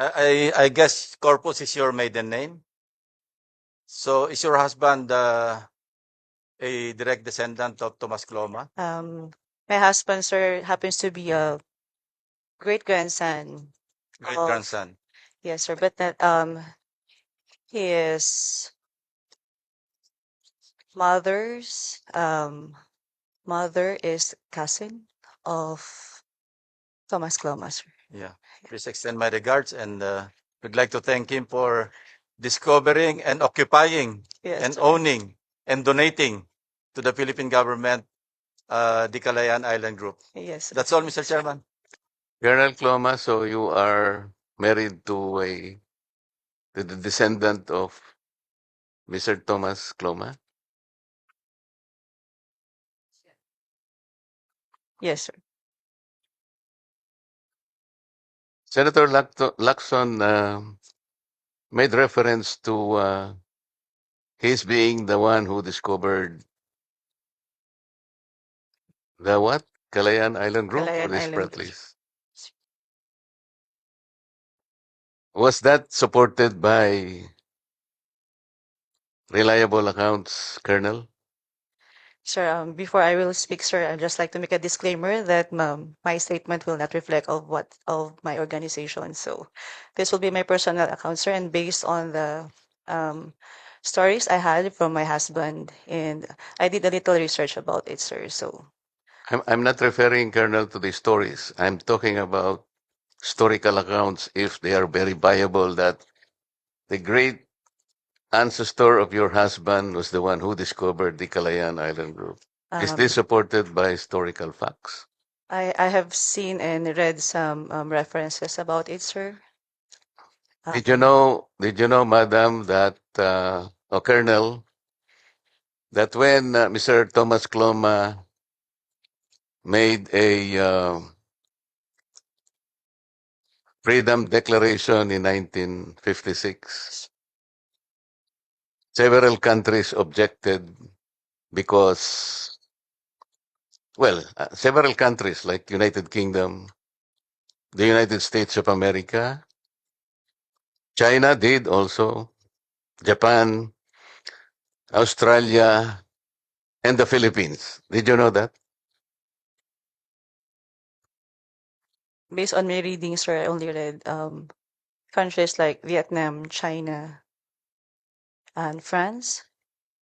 I guess Corpus is your maiden name. So is your husband a direct descendant of Tomas Cloma? My husband, sir, happens to be a great grandson Great of, grandson. yes, sir, but that his mother's mother is cousin of Thomas Cloma, sir. Yeah. Please extend my regards, and we'd like to thank him for discovering and occupying Yes, and sir. owning and donating to the Philippine government the Calayan Island Group. Yes, sir. That's all, Mr. Chairman. Colonel Cloma, so you are married to the descendant of Mr. Thomas Cloma? Yes, sir. Senator Lacson made reference to his being the one who discovered the what? Calayan Island Group or Calayan the Island Group. Spratlys? Was that supported by reliable accounts, Colonel? Sir, before I will speak, sir, I'd just like to make a disclaimer that my statement will not reflect of my organization. So this will be my personal account, sir, and based on the stories I had from my husband, and I did a little research about it, sir. So I'm not referring, Colonel, to the stories. I'm talking about historical accounts, if they are very viable, that the great ancestor of your husband was the one who discovered the Calayan Island Group. Is this supported by historical facts? I have seen and read some references about it, sir. Did you know, Madam, that, Colonel, that when Mr. Thomas Cloma made a Freedom Declaration in 1956, several countries objected because, well, several countries like United Kingdom, the United States of America, China did also, Japan, Australia, and the Philippines. Did you know that? Based on my reading, sir, I only read countries like Vietnam, China, and France.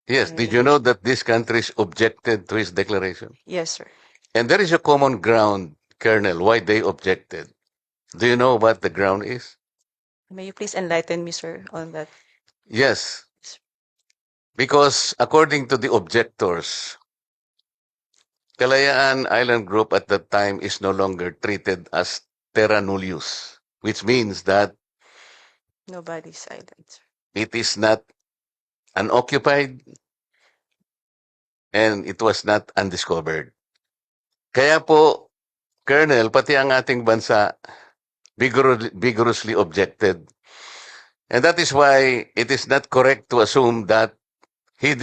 Yes. Did you know that these countries objected to his declaration? Yes, sir. And there is a common ground, Colonel, why they objected. Do you know what the ground is? May you please enlighten me, sir, on that? Yes. Because according to the objectors, Kalayaan Island Group at that time is no longer treated as terra nullius, which means that Nobody's island, sir. it is not unoccupied and it was not undiscovered. Kaya po, Colonel, pati ang ating bansa vigorously objected. And that is why it is not correct to assume that he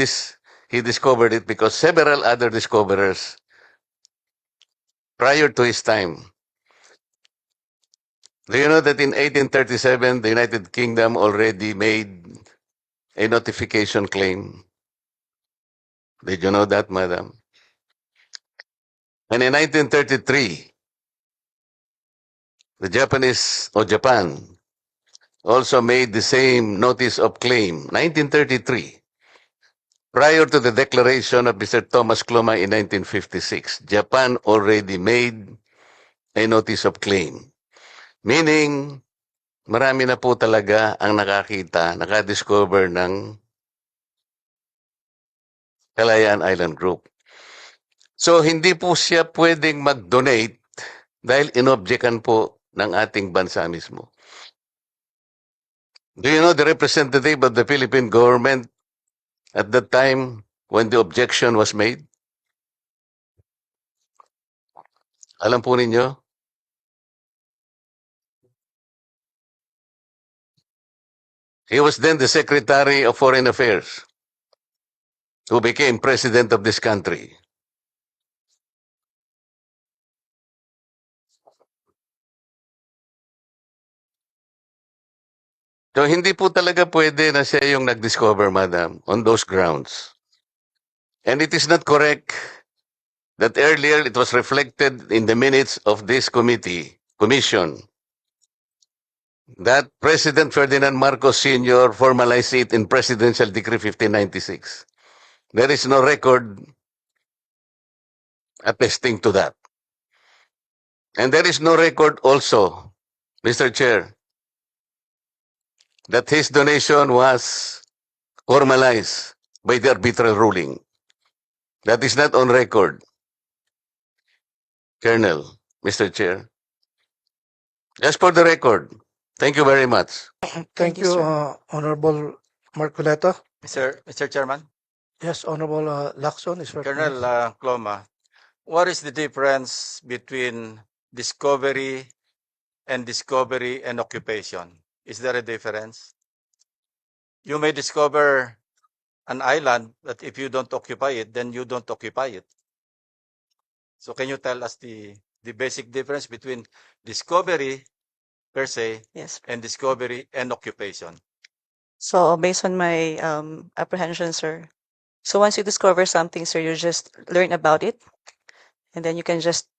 discovered it, because several other discoverers prior to his time. Do you know that in 1837, the United Kingdom already made a notification claim? Did you know that, madam? And in 1933, the Japanese, or Japan, also made the same notice of claim, 1933. Prior to the declaration of Mr. Thomas Cloma in 1956, Japan already made a notice of claim. Meaning, marami na po talaga ang nakadiscover ng Calayan Island Group. So, hindi po siya pwedeng mag-donate dahil inobjekan po ng ating bansa mismo. Do you know the representative of the Philippine government at that time when the objection was made? Alam po ninyo? He was then the Secretary of Foreign Affairs, who became President of this country. So hindi po talaga pwede na siya yung nag-discover, madam, on those grounds. And it is not correct that earlier it was reflected in the minutes of this commission, that President Ferdinand Marcos Sr. formalized it in Presidential Decree 1596. There is no record attesting to that. And there is no record also, Mr. Chair, that his donation was formalized by the arbitral ruling. That is not on record, Colonel, Mr. Chair. Just for the record, thank you very much. Thank you, sir. Honorable Marcoleta. Mr. Chairman, Yes, Honorable Lacson is recognized. Colonel Cloma, what is the difference between discovery and occupation? Is there a difference? You may discover an island, but if you don't occupy it, then you don't occupy it. So can you tell us the basic difference between discovery per se Yes. and discovery and occupation? So based on my apprehension, sir. So once you discover something, sir, you just learn about it, and then you can just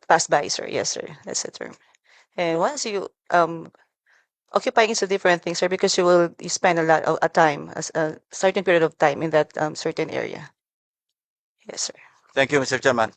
pass by, sir. Yes, sir. That's the term. And once you occupying is a different thing, sir, because you spend a lot of time, a certain period of time in that certain area. Yes, sir. Thank you, Mr. Chairman.